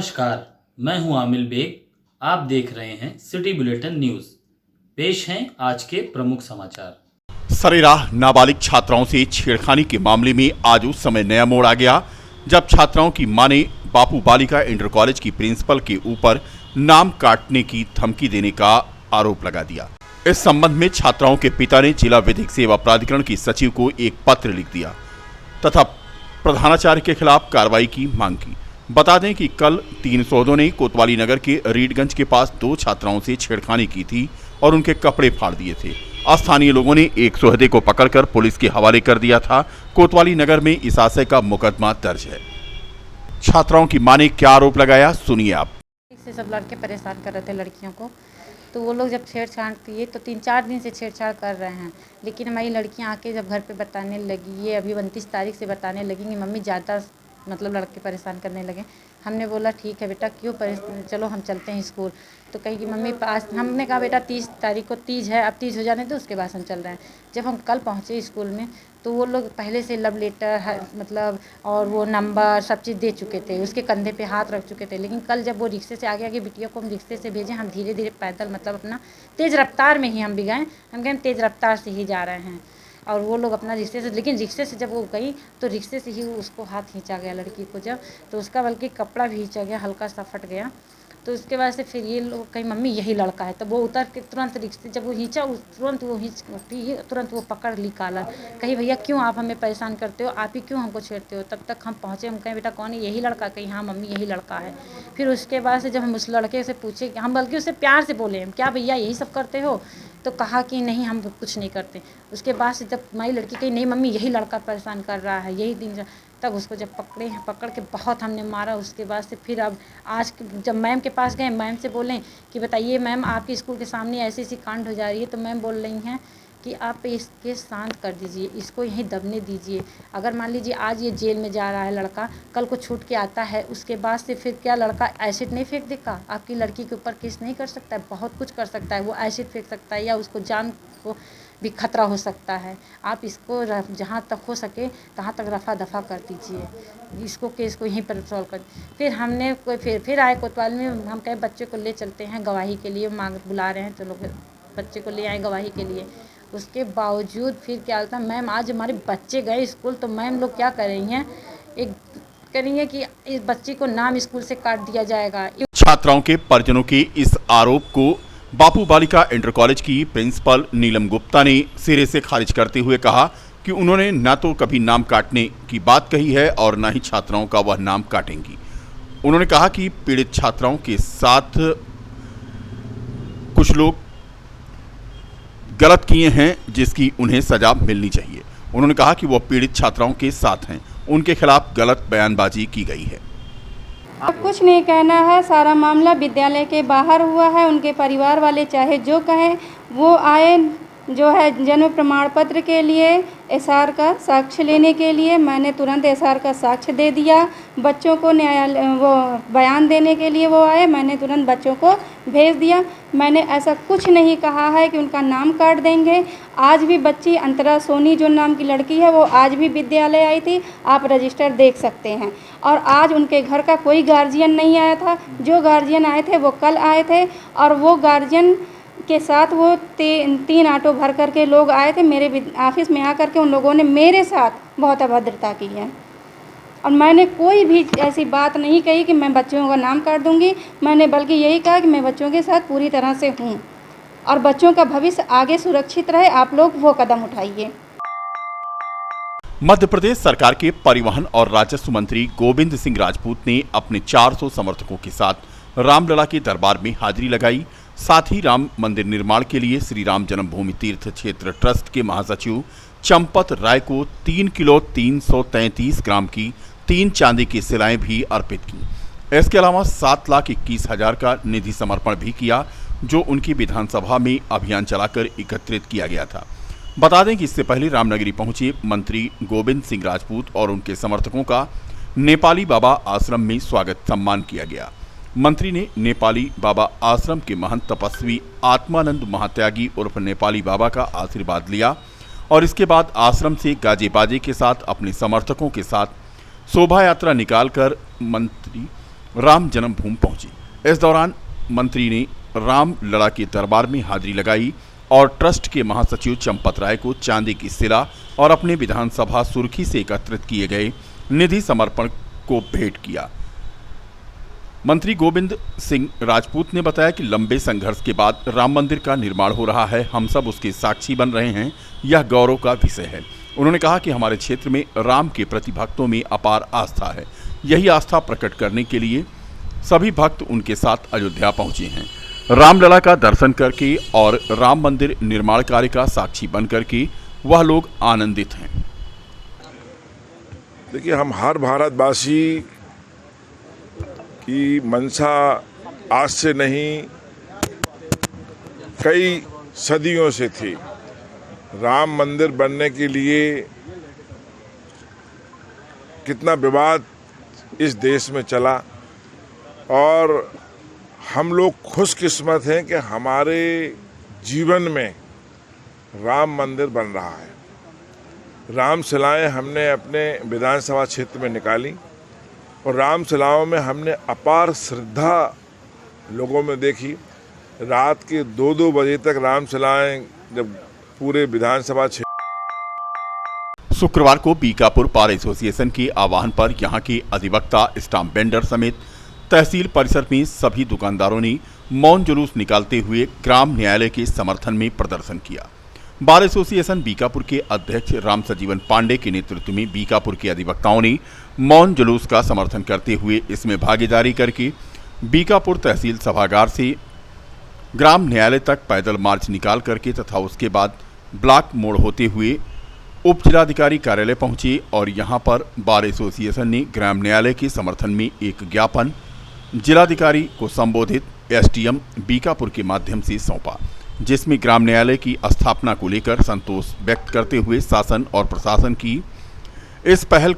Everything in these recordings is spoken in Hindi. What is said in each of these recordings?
नमस्कार, मैं हूं आमिल बेग। आप देख रहे हैं सिटी बुलेटिन न्यूज़। पेश हैं आज के प्रमुख समाचार। सरेराह नाबालिग छात्राओं से छेड़खानी के मामले में आज उस समय नया मोड़ आ गया जब छात्राओं की मां ने बापू बालिका इंटर कॉलेज की प्रिंसिपल के ऊपर नाम काटने की धमकी देने का आरोप लगा दिया। इस संबंध में छात्राओं के पिता ने जिला विधिक सेवा प्राधिकरण की सचिव को एक पत्र लिख दिया तथा प्रधानाचार्य के खिलाफ कार्रवाई की मांग की। बता दें कि कल 3 सौदों ने कोतवाली नगर के रीडगंज के पास 2 छात्राओं से छेड़खानी की थी और उनके कपड़े फाड़ दिए थे। स्थानीय लोगों ने एक सोहदे को पकड़कर पुलिस के हवाले कर दिया था। कोतवाली नगर में इस आशय का मुकदमा दर्ज है। छात्राओं की मां ने क्या आरोप लगाया, सुनिए आप। से सब लड़के परेशान कर रहे थे लड़कियों को, तो वो लोग जब छेड़छाड़ किए तो 3-4 दिन से छेड़छाड़ कर रहे हैं। लेकिन हमारी लड़कियां आके जब घर पे बताने लगी, ये अभी 29 तारीख से बताने लगी कि मम्मी ज़्यादा लड़के परेशान करने लगे। हमने बोला ठीक है बेटा, क्यों परेशान, चलो हम चलते हैं स्कूल। तो कही कि मम्मी पास, हमने कहा बेटा 30 तारीख को तीज है, अब तीज हो जाने तो उसके बाद हम चल रहे हैं। जब हम कल पहुँचे स्कूल में तो वो लोग पहले से लव लेटर और वो नंबर सब चीज़ दे चुके थे, उसके कंधे पे हाथ रख चुके थे। लेकिन कल जब वो रिक्शे से आगे बिटिया को हम रिक्शे से भेजें, हम धीरे धीरे पैदल अपना तेज़ रफ्तार में ही हम भी गए। हम कहें तेज़ रफ्तार से ही जा रहे हैं और वो लोग अपना रिक्शे से, लेकिन रिक्शे से जब वो गई तो रिक्शे से ही उसको हाथ खींचा गया लड़की को, जब तो उसका बल्कि कपड़ा भी खींचा गया, हल्का सा फट गया। तो उसके बाद से फिर ये लोग कहीं मम्मी यही लड़का है, तो वो उतर के तुरंत रिक्शे जब वो खींचा तुरंत वो खींच उठी, तुरंत वो पकड़ ली कॉलर। कही भैया क्यों आप हमें परेशान करते हो, आप ही क्यों हमको छेड़ते हो। तब तक हम पहुँचे, हम कहें बेटा कौन है, यही लड़का। कहीं हाँ मम्मी यही लड़का है। फिर उसके बाद से जब हम उस लड़के से पूछे, हम बल्कि उससे प्यार से बोले, हम क्या भैया यही सब करते हो, तो कहा कि नहीं हम कुछ नहीं करते। उसके बाद से जब हमारी लड़की कही नहीं मम्मी यही लड़का परेशान कर रहा है, यही दिन, तब उसको जब पकड़ के बहुत हमने मारा। उसके बाद से फिर अब आज जब मैम के पास गए, मैम से बोलें कि बताइए मैम आपके स्कूल के सामने ऐसी ऐसी कांड हो जा रही है, तो मैम बोल रही हैं कि आप इसके शांत कर दीजिए, इसको यहीं दबने दीजिए। अगर मान लीजिए आज ये जेल में जा रहा है लड़का, कल को छूट के आता है, उसके बाद से फिर क्या लड़का एसिड नहीं फेंक देगा, आपकी लड़की के ऊपर केस नहीं कर सकता है, बहुत कुछ कर सकता है। वो एसिड फेंक सकता है या उसको जान को भी खतरा हो सकता है। आप इसको जहाँ तक हो सके तहाँ तक रफा दफा कर दीजिए, इसको केस को यहीं पर सॉल्व कर। फिर हमने फिर आए कोतवाल में, हम कहे बच्चे को ले चलते हैं गवाही के लिए, मांग बुला रहे हैं, तो लोग बच्चे को ले आए गवाही के लिए। उसके बावजूद फिर क्या होता है, मैम आज हमारे बच्चे गए स्कूल तो मैम लोग क्या कर रही हैं, एक करेंगे कि इस बच्ची को नाम स्कूल से काट दिया जाएगा। छात्राओं के परिजनों के इस आरोप को बापू बालिका इंटर कॉलेज की प्रिंसिपल नीलम गुप्ता ने सिरे से खारिज करते हुए कहा कि उन्होंने न तो कभी नाम काटने की बात कही है और न ही छात्राओं का वह नाम काटेंगी। उन्होंने कहा कि पीड़ित छात्राओं के साथ कुछ लोग गलत किए हैं जिसकी उन्हें सजा मिलनी चाहिए। उन्होंने कहा कि वह पीड़ित छात्राओं के साथ हैं, उनके खिलाफ गलत बयानबाजी की गई है। अब कुछ नहीं कहना है, सारा मामला विद्यालय के बाहर हुआ है। उनके परिवार वाले चाहे जो कहें, वो आए जो है जन्म प्रमाण पत्र के लिए एसआर का साक्ष्य लेने के लिए। मैंने तुरंत एसआर का साक्ष्य दे दिया। बच्चों को न्यायालय वो बयान देने के लिए वो आए, मैंने तुरंत बच्चों को भेज दिया। मैंने ऐसा कुछ नहीं कहा है कि उनका नाम काट देंगे। आज भी बच्ची अंतरा सोनी जो नाम की लड़की है, वो आज भी विद्यालय आई थी, आप रजिस्टर देख सकते हैं। और आज उनके घर का कोई गार्जियन नहीं आया था, जो गार्जियन आए थे वो कल आए थे। और वो गार्जियन के साथ वो 3 ऑटो भर कर के लोग आए थे मेरे ऑफिस में आकर के। उन लोगों ने मेरे साथ बहुत अभद्रता की है और मैंने कोई भी ऐसी बात नहीं कही कि मैं बच्चों का नाम काट दूंगी। मैंने बल्कि यही कहा कि मैं बच्चों के साथ पूरी तरह से हूँ और बच्चों का भविष्य आगे सुरक्षित रहे, आप लोग वो कदम उठाइए। मध्य प्रदेश सरकार के परिवहन और राजस्व मंत्री गोविंद सिंह राजपूत ने अपने 400 समर्थकों के साथ रामलला के दरबार में हाजिरी लगाई। साथ ही राम मंदिर निर्माण के लिए श्री राम जन्मभूमि तीर्थ क्षेत्र ट्रस्ट के महासचिव चंपत राय को 3 किलो 333 ग्राम की 3 चांदी की सिलाएं भी अर्पित की। इसके अलावा 7,21,000 का निधि समर्पण भी किया, जो उनकी विधानसभा में अभियान चलाकर एकत्रित किया गया था। बता दें कि इससे पहले रामनगरी पहुंचे मंत्री गोविंद सिंह राजपूत और उनके समर्थकों का नेपाली बाबा आश्रम में स्वागत सम्मान किया गया। मंत्री ने नेपाली बाबा आश्रम के महंत तपस्वी आत्मानंद महात्यागी उर्फ नेपाली बाबा का आशीर्वाद लिया और इसके बाद आश्रम से गाजे बाजे के साथ अपने समर्थकों के साथ शोभा यात्रा निकालकर मंत्री राम जन्मभूमि पहुंची। इस दौरान मंत्री ने रामलला के दरबार में हाजिरी लगाई और ट्रस्ट के महासचिव चंपत राय को चांदी की सिला और अपने विधानसभा सुर्खी से एकत्रित किए गए निधि समर्पण को भेंट किया। मंत्री गोविंद सिंह राजपूत ने बताया कि लंबे संघर्ष के बाद राम मंदिर का निर्माण हो रहा है, हम सब उसके साक्षी बन रहे हैं, यह गौरव का विषय है। उन्होंने कहा कि हमारे क्षेत्र में राम के प्रति भक्तों में अपार आस्था है, यही आस्था प्रकट करने के लिए सभी भक्त उनके साथ अयोध्या पहुंचे हैं। रामलला का दर्शन करके और राम मंदिर निर्माण कार्य का साक्षी बन करके वह लोग आनंदित हैं। देखिए, हम हर भारतवासी की मंशा आज से नहीं कई सदियों से थी। राम मंदिर बनने के लिए कितना विवाद इस देश में चला और हम लोग खुशकिस्मत हैं कि हमारे जीवन में राम मंदिर बन रहा है। रामशिलाएं हमने अपने विधानसभा क्षेत्र में निकाली और रामशिलाओं में हमने अपार श्रद्धा लोगों में देखी। रात के 2-2 बजे तक रामशिलाएं जब पूरे विधानसभा क्षेत्र। शुक्रवार को बीकापुर बार एसोसिएशन के आह्वान पर यहां के अधिवक्ता, स्टाम्प वेंडर समेत तहसील परिसर में सभी दुकानदारों ने मौन जुलूस निकालते हुए ग्राम न्यायालय के समर्थन में प्रदर्शन किया। बार एसोसिएशन बीकापुर के अध्यक्ष राम सजीवन पांडे के नेतृत्व में बीकापुर के अधिवक्ताओं ने मौन जुलूस का समर्थन करते हुए इसमें भागीदारी करके बीकापुर तहसील सभागार से ग्राम न्यायालय तक पैदल मार्च निकाल करके तथा उसके बाद ब्लॉक मोड़ होते हुए उप जिलाधिकारी कार्यालय पहुंचे और यहां पर बार एसोसिएशन ने ग्राम न्यायालय के समर्थन में एक ज्ञापन जिलाधिकारी को संबोधित एसडीएम बीकापुर के माध्यम से सौंपा, जिसमें ग्राम न्यायालय की स्थापना को लेकर संतोष व्यक्त करते हुए शासन और प्रशासन की इस पहल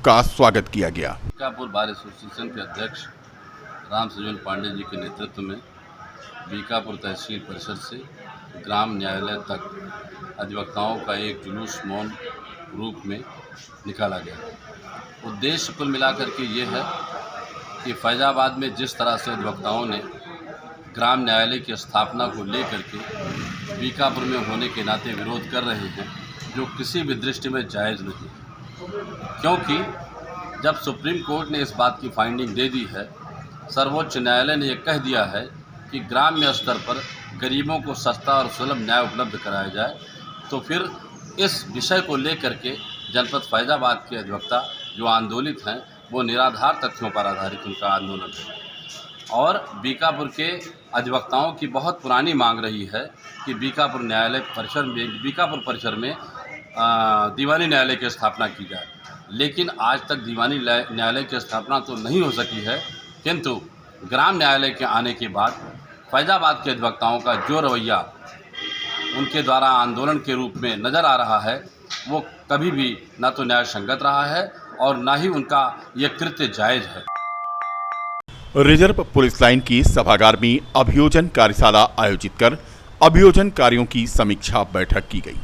का स्वागत किया गया। बीकापुर बार एसोसिएशन के अध्यक्ष राम सजीवन पांडे जी के नेतृत्व में बीकापुर तहसील परिषद से ग्राम न्यायालय तक अधिवक्ताओं का एक जुलूस मौन रूप में निकाला गया। उद्देश्य कुल मिलाकर के ये है कि फैजाबाद में जिस तरह से अधिवक्ताओं ने ग्राम न्यायालय की स्थापना को लेकर के बीकापुर में होने के नाते विरोध कर रहे हैं, जो किसी भी दृष्टि में जायज़ नहीं, क्योंकि जब सुप्रीम कोर्ट ने इस बात की फाइंडिंग दे दी है, सर्वोच्च न्यायालय ने यह कह दिया है कि ग्राम्य स्तर पर गरीबों को सस्ता और सुलभ न्याय उपलब्ध कराया जाए, तो फिर इस विषय को लेकर के जनपद फैजाबाद के अधिवक्ता जो आंदोलित हैं वो निराधार तथ्यों पर आधारित उनका आंदोलन है। और बीकापुर के अधिवक्ताओं की बहुत पुरानी मांग रही है कि बीकापुर परिसर में दीवानी न्यायालय की स्थापना की जाए, लेकिन आज तक दीवानी न्यायालय की स्थापना तो नहीं हो सकी है, किंतु ग्राम न्यायालय के आने के बाद फैजाबाद के अधिवक्ताओं का जो रवैया उनके द्वारा आंदोलन के रूप में नज़र आ रहा है वो कभी भी न तो न्याय संगत रहा है और न ही उनका यह कृत्य जायज़ है। रिजर्व पुलिस लाइन की सभागार में अभियोजन कार्यशाला आयोजित कर अभियोजन कार्यों की समीक्षा बैठक की गई।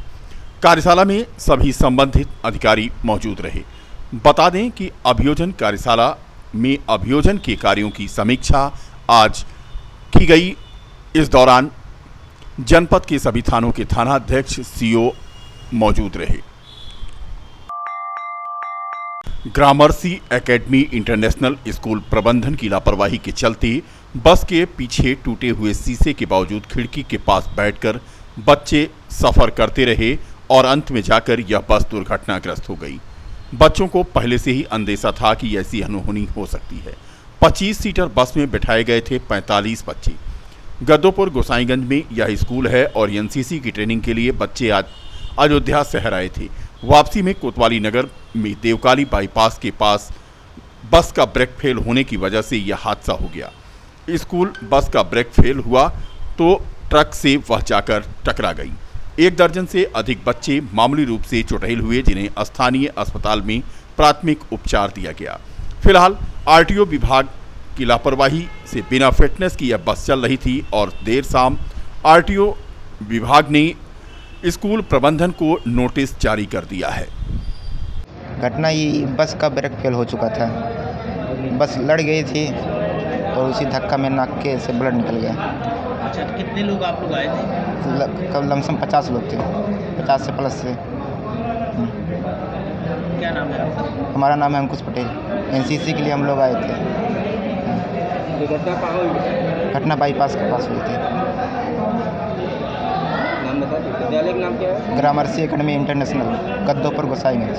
कार्यशाला में सभी संबंधित अधिकारी मौजूद रहे। बता दें कि अभियोजन कार्यशाला में अभियोजन के कार्यों की समीक्षा आज की गई। इस दौरान जनपद के सभी थानों के थानाध्यक्ष सीओ मौजूद रहे। ग्रामर्सी एकेडमी इंटरनेशनल स्कूल प्रबंधन की लापरवाही के चलते बस के पीछे टूटे हुए शीशे के बावजूद खिड़की के पास बैठकर बच्चे सफर करते रहे और अंत में जाकर यह बस दुर्घटनाग्रस्त हो गई। बच्चों को पहले से ही अंदेशा था कि ऐसी अनहोनी हो सकती है। 25 सीटर बस में बिठाए गए थे 45 बच्चे। गद्दोपुर गोसाईगंज में यह स्कूल है और एनसीसी की ट्रेनिंग के लिए बच्चे आज अयोध्या शहर आए थे। वापसी में कोतवाली नगर में देवकाली बाईपास के पास बस का ब्रेक फेल होने की वजह से यह हादसा हो गया। स्कूल बस का ब्रेक फेल हुआ तो ट्रक से वह जाकर टकरा गई। 1 दर्जन से अधिक बच्चे मामूली रूप से चोटिल हुए, जिन्हें स्थानीय अस्पताल में प्राथमिक उपचार दिया गया। फिलहाल आरटीओ विभाग की लापरवाही से बिना फिटनेस की यह बस चल रही थी और देर शाम आरटीओ विभाग ने स्कूल प्रबंधन को नोटिस जारी कर दिया है। घटना ये बस का ब्रेक फेल हो चुका था, बस लड़ गई थी और उसी धक्का में नाक के से ब्लड निकल गया। अच्छा, तो कितने लोग आप लोग आए थे? कम लमसम 50 लोग थे, 50 से प्लस से। क्या नाम है आपका? हमारा नाम है अंकुश पटेल। एनसीसी के लिए हम लोग आए थे। घटना कहाँ हुई? घटना बाईपास के पास हुई थी। नाम बता दो, विद्यालय का नाम क्या है? ग्रामर सी एकेडमी इंटरनेशनल, गद्दोपुर गोसाईगंज।